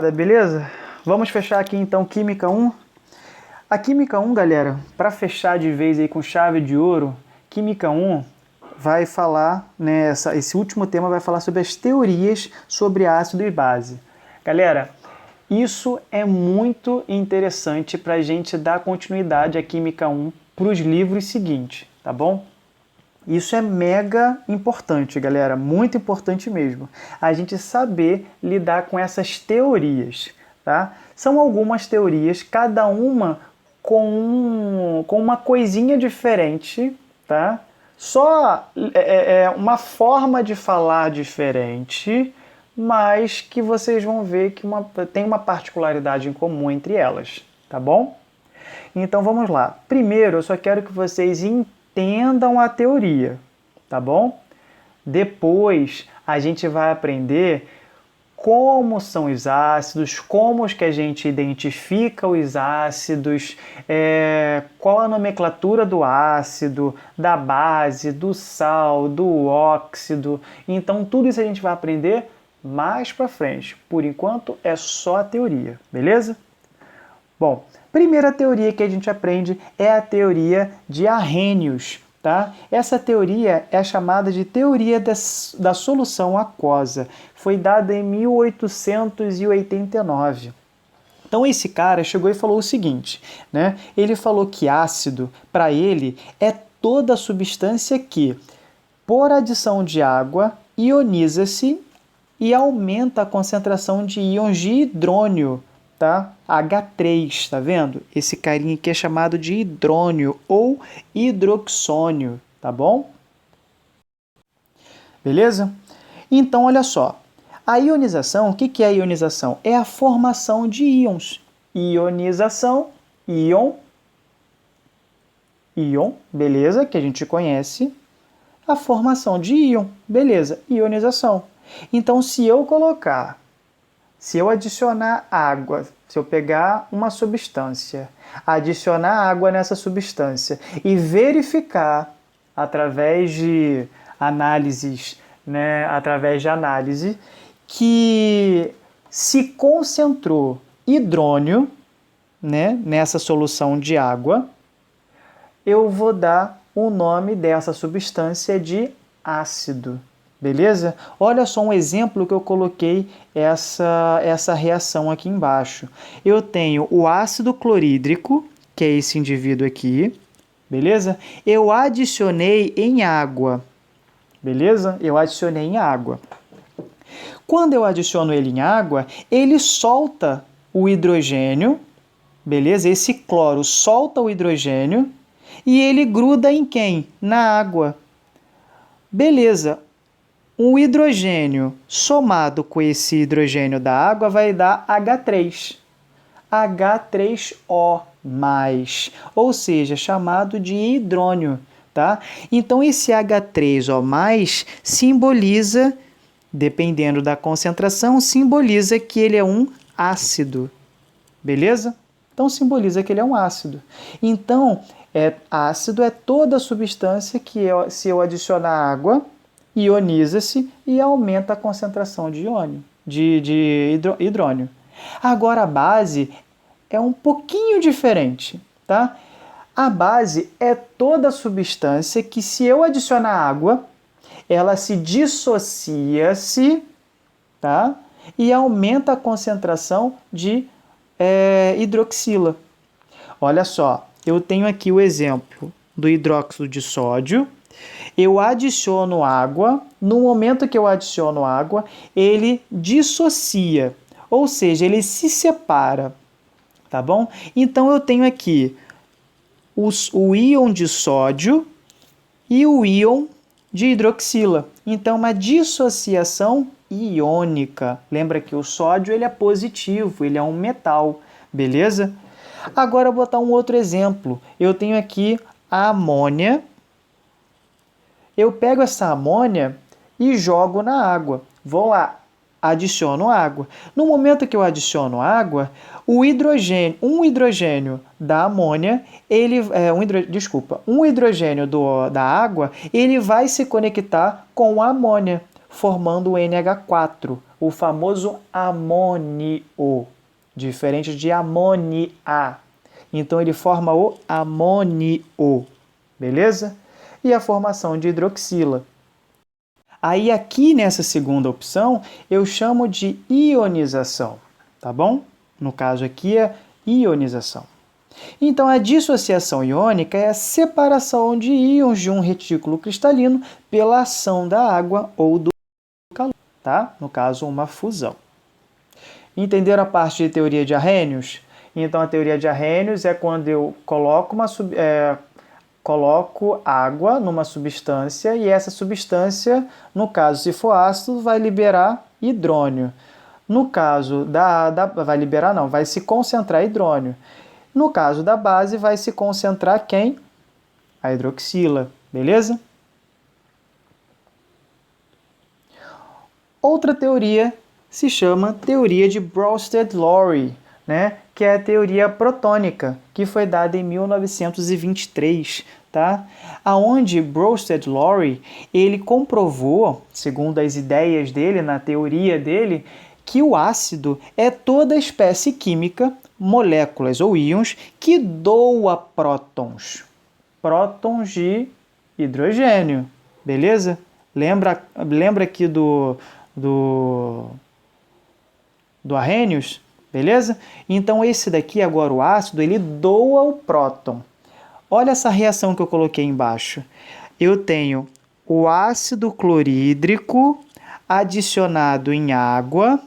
Beleza? Vamos fechar aqui então Química 1. A Química 1, galera, para fechar de vez aí com chave de ouro, Química 1 vai falar, né, esse último tema vai falar sobre as teorias sobre ácido e base. Galera, isso é muito interessante para a gente dar continuidade à Química 1 para os livros seguintes, tá bom? Isso é mega importante, galera, muito importante mesmo. A gente saber lidar com essas teorias, tá? São algumas teorias, cada uma com uma coisinha diferente, tá? Só uma forma de falar diferente, mas que vocês vão ver que tem uma particularidade em comum entre elas, tá bom? Então vamos lá. Primeiro, eu só quero que vocês entendam a teoria, tá bom? Depois, a gente vai aprender como são os ácidos, como que a gente identifica os ácidos, qual a nomenclatura do ácido, da base, do sal, do óxido. Então, tudo isso a gente vai aprender mais para frente. Por enquanto, é só a teoria, beleza? Bom, primeira teoria que a gente aprende é a teoria de Arrhenius. Tá? Essa teoria é chamada de teoria da solução aquosa. Foi dada em 1889. Então esse cara chegou e falou o seguinte, né? Ele falou que ácido, para ele, é toda substância que, por adição de água, ioniza-se e aumenta a concentração de íons de hidrônio, tá? H3, tá vendo? Esse carinha aqui é chamado de hidrônio ou hidroxônio, tá bom? Beleza? Então, olha só. A ionização, o que é a ionização? É a formação de íons. Ionização, íon, beleza? Que a gente conhece. A formação de íon, beleza? Ionização. Então, se eu adicionar água, se eu pegar uma substância, adicionar água nessa substância e verificar através de análises, né, que se concentrou hidrônio, né, nessa solução de água, eu vou dar o nome dessa substância de ácido. Beleza? Olha só um exemplo que eu coloquei essa reação aqui embaixo. Eu tenho o ácido clorídrico, que é esse indivíduo aqui, beleza? Eu adicionei em água, beleza? Eu adicionei em água. Quando eu adiciono ele em água, ele solta o hidrogênio, beleza? Esse cloro solta o hidrogênio e ele gruda em quem? Na água. Beleza. Um hidrogênio somado com esse hidrogênio da água vai dar H3. H3O+, ou seja, chamado de hidrônio, tá? Então, esse H3O+, simboliza, dependendo da concentração, simboliza que ele é um ácido, beleza? Então, simboliza que ele é um ácido. Então, ácido é toda substância que, se eu adicionar água, ioniza-se e aumenta a concentração de hidrônio. Agora, a base é um pouquinho diferente, tá? A base é toda substância que, se eu adicionar água, ela se dissocia-se, tá? E aumenta a concentração de hidroxila. Olha só, eu tenho aqui o exemplo do hidróxido de sódio. Eu adiciono água, no momento que eu adiciono água, ele dissocia, ou seja, ele se separa, tá bom? Então, eu tenho aqui o íon de sódio e o íon de hidroxila. Então, uma dissociação iônica. Lembra que o sódio ele é positivo, ele é um metal, beleza? Agora, eu vou botar um outro exemplo. Eu tenho aqui a amônia. Eu pego essa amônia e jogo na água. Vou lá, adiciono água. No momento que eu adiciono água, um hidrogênio da amônia, um hidrogênio da água, ele vai se conectar com a amônia. formando o NH4, o famoso amônio, diferente de amônia. Então ele forma o amônio, beleza? E a formação de hidroxila. Aí aqui nessa segunda opção eu chamo de ionização, tá bom? No caso aqui é ionização. Então a dissociação iônica é a separação de íons de um retículo cristalino pela ação da água ou do calor, tá? No caso, uma fusão. Entenderam a parte de teoria de Arrhenius? Então a teoria de Arrhenius é quando eu coloco água numa substância e essa substância, no caso, se for ácido, vai liberar hidrônio. No caso vai se concentrar hidrônio. No caso da base, vai se concentrar quem? A hidroxila, beleza? Outra teoria se chama teoria de Bronsted-Lowry, né? Que é a teoria protônica, que foi dada em 1923, tá? Aonde Bronsted-Lowry, ele comprovou, segundo as ideias dele, na teoria dele, que o ácido é toda espécie química, moléculas ou íons, que doa prótons. Prótons de hidrogênio, beleza? Lembra aqui do Arrhenius? Beleza? Então esse daqui, agora o ácido, ele doa o próton. Olha essa reação que eu coloquei embaixo. Eu tenho o ácido clorídrico adicionado em água,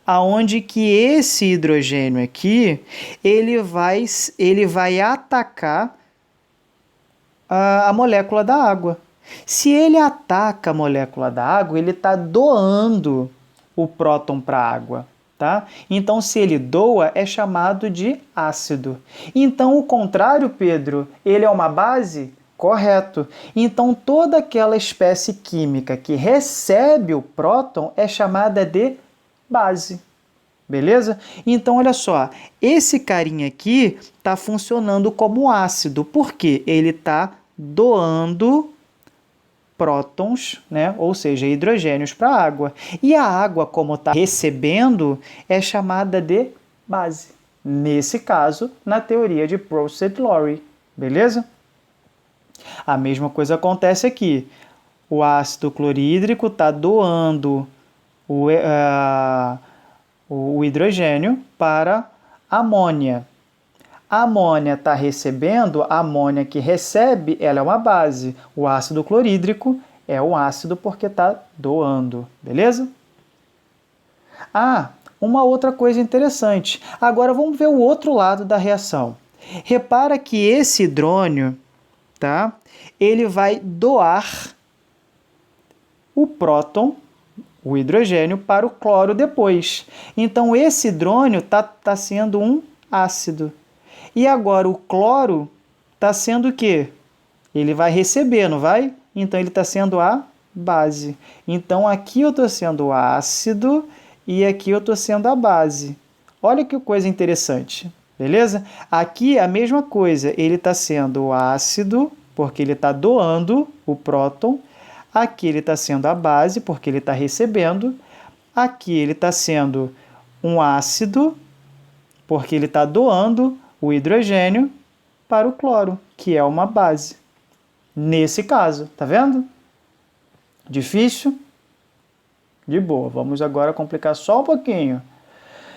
aonde que esse hidrogênio aqui, ele vai atacar a molécula da água. Se ele ataca a molécula da água, ele está doando o próton para a água. Tá? Então, se ele doa, é chamado de ácido. Então, o contrário, Pedro, ele é uma base? Correto. Então, toda aquela espécie química que recebe o próton é chamada de base. Beleza? Então, olha só, esse carinha aqui está funcionando como ácido. Por quê? Ele está doando prótons, né? Ou seja, hidrogênios para a água. E a água, como está recebendo, é chamada de base. Nesse caso, na teoria de Bronsted-Lowry. Beleza? A mesma coisa acontece aqui. O ácido clorídrico está doando o hidrogênio para a amônia. A amônia está recebendo, a amônia que recebe, ela é uma base. O ácido clorídrico é um ácido porque está doando, beleza? Ah, uma outra coisa interessante. Agora vamos ver o outro lado da reação. Repara que esse hidrônio, tá? Ele vai doar o próton, o hidrogênio, para o cloro depois. Então esse hidrônio está sendo um ácido. E agora o cloro está sendo o quê? Ele vai receber, não vai? Então ele está sendo a base. Então aqui eu estou sendo o ácido e aqui eu estou sendo a base. Olha que coisa interessante, beleza? Aqui a mesma coisa, ele está sendo o ácido, porque ele está doando o próton. Aqui ele está sendo a base, porque ele está recebendo. Aqui ele está sendo um ácido, porque ele está doando o hidrogênio para o cloro, que é uma base. Nesse caso, tá vendo? Difícil? De boa. Vamos agora complicar só um pouquinho.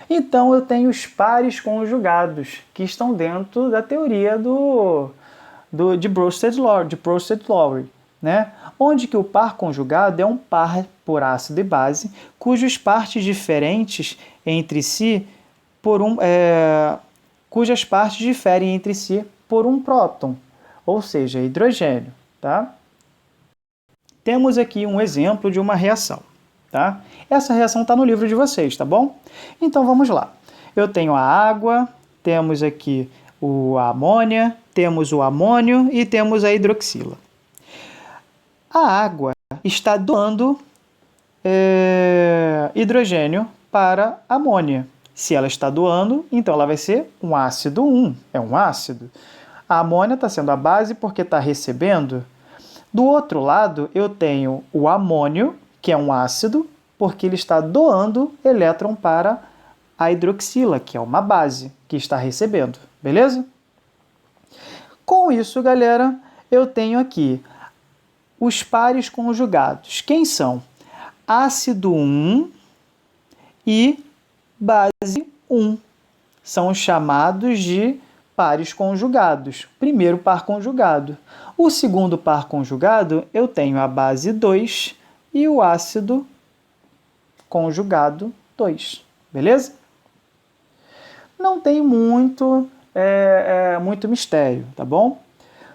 Então, eu tenho os pares conjugados, que estão dentro da teoria de Bronsted-Lowry, né? Onde que o par conjugado é um par por ácido e base, cujas partes diferentes entre si cujas partes diferem entre si por um próton, ou seja, hidrogênio, tá? Temos aqui um exemplo de uma reação, tá? Essa reação está no livro de vocês, tá bom? Então vamos lá. Eu tenho a água, temos aqui a amônia, temos o amônio e temos a hidroxila. A água está doando hidrogênio para a amônia. Se ela está doando, então ela vai ser um ácido 1, é um ácido. A amônia está sendo a base porque está recebendo. Do outro lado, eu tenho o amônio, que é um ácido, porque ele está doando elétron para a hidroxila, que é uma base que está recebendo, beleza? Com isso, galera, eu tenho aqui os pares conjugados. Quem são? Ácido 1 e base 1. São os chamados de pares conjugados. Primeiro par conjugado. O segundo par conjugado, eu tenho a base 2 e o ácido conjugado 2. Beleza? Não tem muito mistério, tá bom?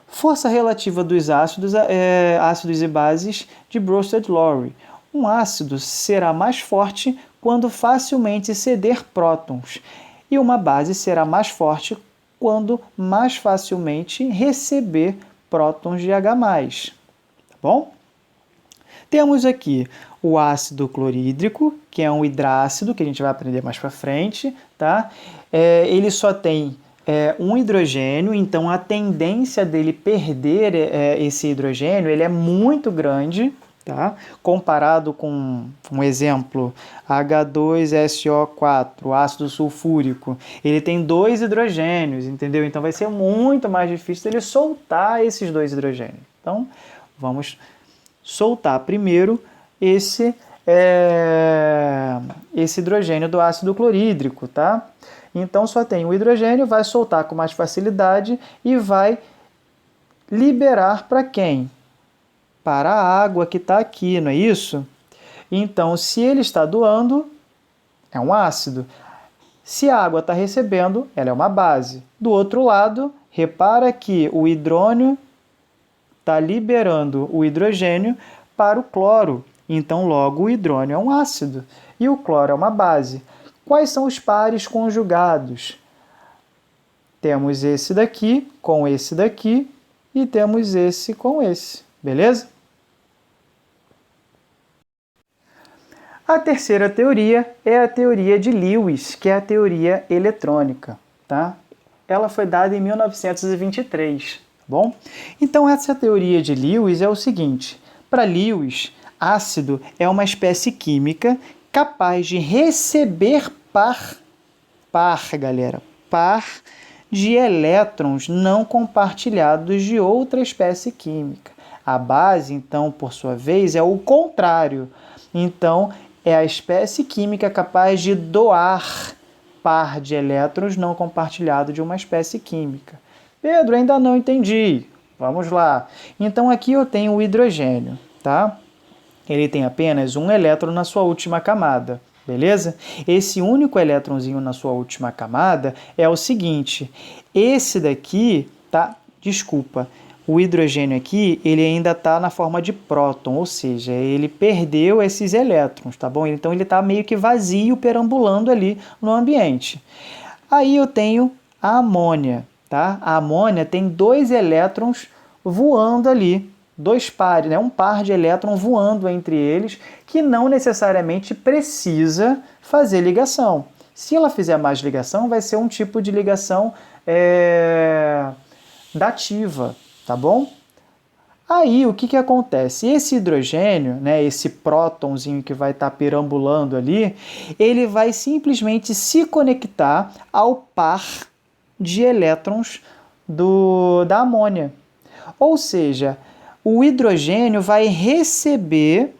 Força relativa dos ácidos e bases de Bronsted-Lowry. Um ácido será mais forte quando facilmente ceder prótons, e uma base será mais forte quando mais facilmente receber prótons de H+. Tá bom? Temos aqui o ácido clorídrico, que é um hidrácido, que a gente vai aprender mais para frente, tá? Ele só tem um hidrogênio, então a tendência dele perder esse hidrogênio ele é muito grande, tá? Comparado com um exemplo, H2SO4, ácido sulfúrico, ele tem 2 hidrogênios, entendeu? Então vai ser muito mais difícil ele soltar esses 2 hidrogênios. Então, vamos soltar primeiro esse hidrogênio do ácido clorídrico, tá? Então, só tem o hidrogênio, vai soltar com mais facilidade e vai liberar para quem? Para a água que está aqui, não é isso? Então, se ele está doando, é um ácido. Se a água está recebendo, ela é uma base. Do outro lado, repara que o hidrônio está liberando o hidrogênio para o cloro. Então, logo, o hidrônio é um ácido e o cloro é uma base. Quais são os pares conjugados? Temos esse daqui com esse daqui e temos esse com esse, beleza? A terceira teoria é a teoria de Lewis, que é a teoria eletrônica, tá? Ela foi dada em 1923, tá bom? Então, essa teoria de Lewis é o seguinte: para Lewis, ácido é uma espécie química capaz de receber par de elétrons não compartilhados de outra espécie química. A base, então, por sua vez, é o contrário. Então, é a espécie química capaz de doar par de elétrons não compartilhado de uma espécie química. Pedro, ainda não entendi. Vamos lá. Então, aqui eu tenho o hidrogênio, tá? Ele tem apenas um elétron na sua última camada, beleza? Esse único elétronzinho na sua última camada é o seguinte: esse daqui, tá? Desculpa, o hidrogênio aqui, ele ainda está na forma de próton, ou seja, ele perdeu esses elétrons, tá bom? Então, ele está meio que vazio, perambulando ali no ambiente. Aí eu tenho a amônia, tá? A amônia tem 2 elétrons voando ali, 2 pares, né? Um par de elétrons voando entre eles, que não necessariamente precisa fazer ligação. Se ela fizer mais ligação, vai ser um tipo de ligação dativa, tá bom? Aí, o que acontece? Esse hidrogênio, né, esse prótonzinho que vai estar perambulando ali, ele vai simplesmente se conectar ao par de elétrons da amônia. Ou seja, o hidrogênio vai receber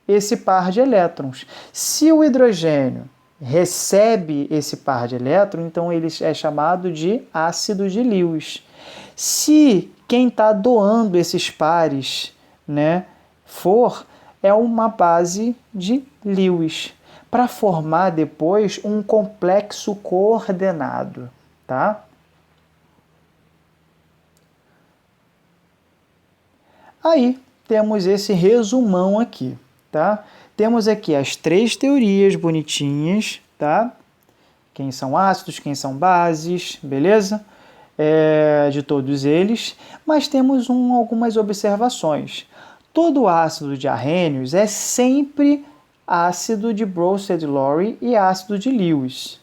esse par de elétrons. Se o hidrogênio recebe esse par de elétrons, então ele é chamado de ácido de Lewis. Se quem está doando esses pares, né, é uma base de Lewis, para formar depois um complexo coordenado, tá? Aí temos esse resumão aqui, tá? Temos aqui as 3 teorias bonitinhas, tá? Quem são ácidos, quem são bases, beleza? De todos eles, mas temos algumas observações. Todo ácido de arrênios é sempre ácido de Bronsted-Lowry e ácido de Lewis.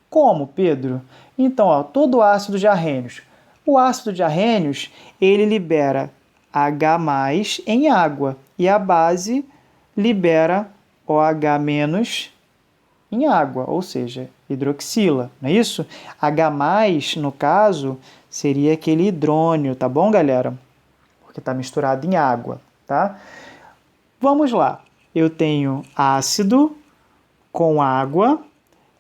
Como, Pedro? Então, ó, todo ácido de arrênios. O ácido de arrênios, ele libera H+ em água e a base libera OH- em água, ou seja, hidroxila, não é isso? H+, no caso, seria aquele hidrônio, tá bom, galera? Porque está misturado em água, tá? Vamos lá. Eu tenho ácido com água.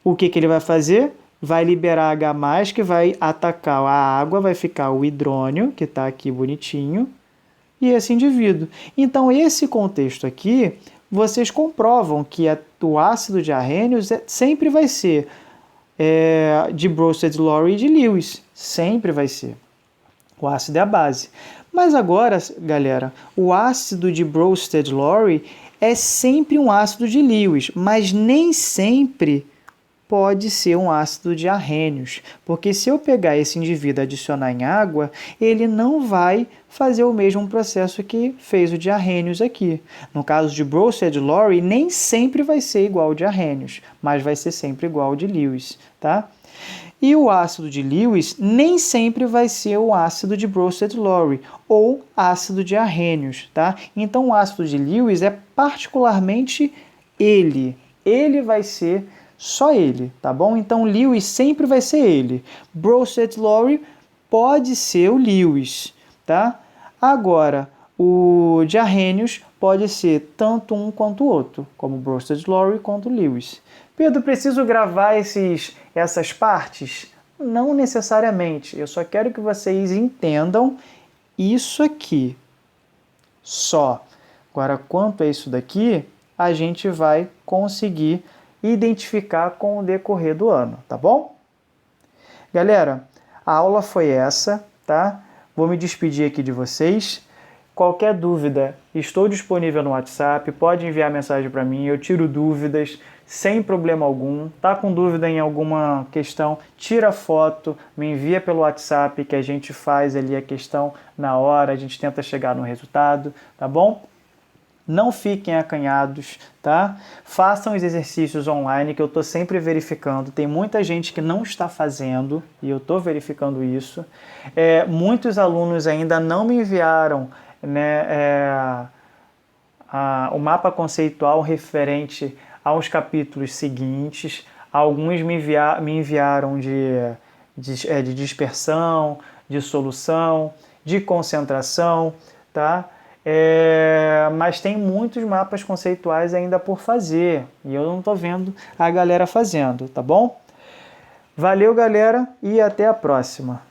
O que ele vai fazer? Vai liberar H+, que vai atacar a água, vai ficar o hidrônio, que está aqui bonitinho, e esse indivíduo. Então, esse contexto aqui, vocês comprovam que o ácido de Arrhenius sempre vai ser de Bronsted-Lowry e de Lewis. Sempre vai ser. O ácido é a base. Mas agora, galera, o ácido de Bronsted-Lowry é sempre um ácido de Lewis, mas nem sempre pode ser um ácido de Arrhenius, porque se eu pegar esse indivíduo e adicionar em água, ele não vai fazer o mesmo processo que fez o de Arrhenius aqui. No caso de Bronsted-Lowry, nem sempre vai ser igual ao de Arrhenius, mas vai ser sempre igual ao de Lewis, tá? E o ácido de Lewis nem sempre vai ser o ácido de Bronsted-Lowry ou ácido de Arrhenius, tá? Então o ácido de Lewis é particularmente ele vai ser só ele, tá bom? Então Lewis sempre vai ser ele. Bronsted-Lowry pode ser o Lewis, tá? Agora, o de Arrhenius pode ser tanto um quanto o outro, como Bronsted-Lowry quanto Lewis. Pedro, preciso gravar essas partes? Não necessariamente. Eu só quero que vocês entendam isso aqui. Só. Agora, quanto a isso daqui, a gente vai conseguir identificar com o decorrer do ano, tá bom? Galera, a aula foi essa, tá? Vou me despedir aqui de vocês. Qualquer dúvida, estou disponível no WhatsApp, pode enviar mensagem para mim, eu tiro dúvidas sem problema algum. Tá com dúvida em alguma questão, tira foto, me envia pelo WhatsApp que a gente faz ali a questão na hora, a gente tenta chegar no resultado, tá bom? Não fiquem acanhados, tá? Façam os exercícios online que eu estou sempre verificando. Tem muita gente que não está fazendo e eu estou verificando isso. Muitos alunos ainda não me enviaram, né, o mapa conceitual referente aos capítulos seguintes. Alguns me enviaram de dispersão, de solução, de concentração, tá? Mas tem muitos mapas conceituais ainda por fazer e eu não estou vendo a galera fazendo, tá bom? Valeu, galera, e até a próxima!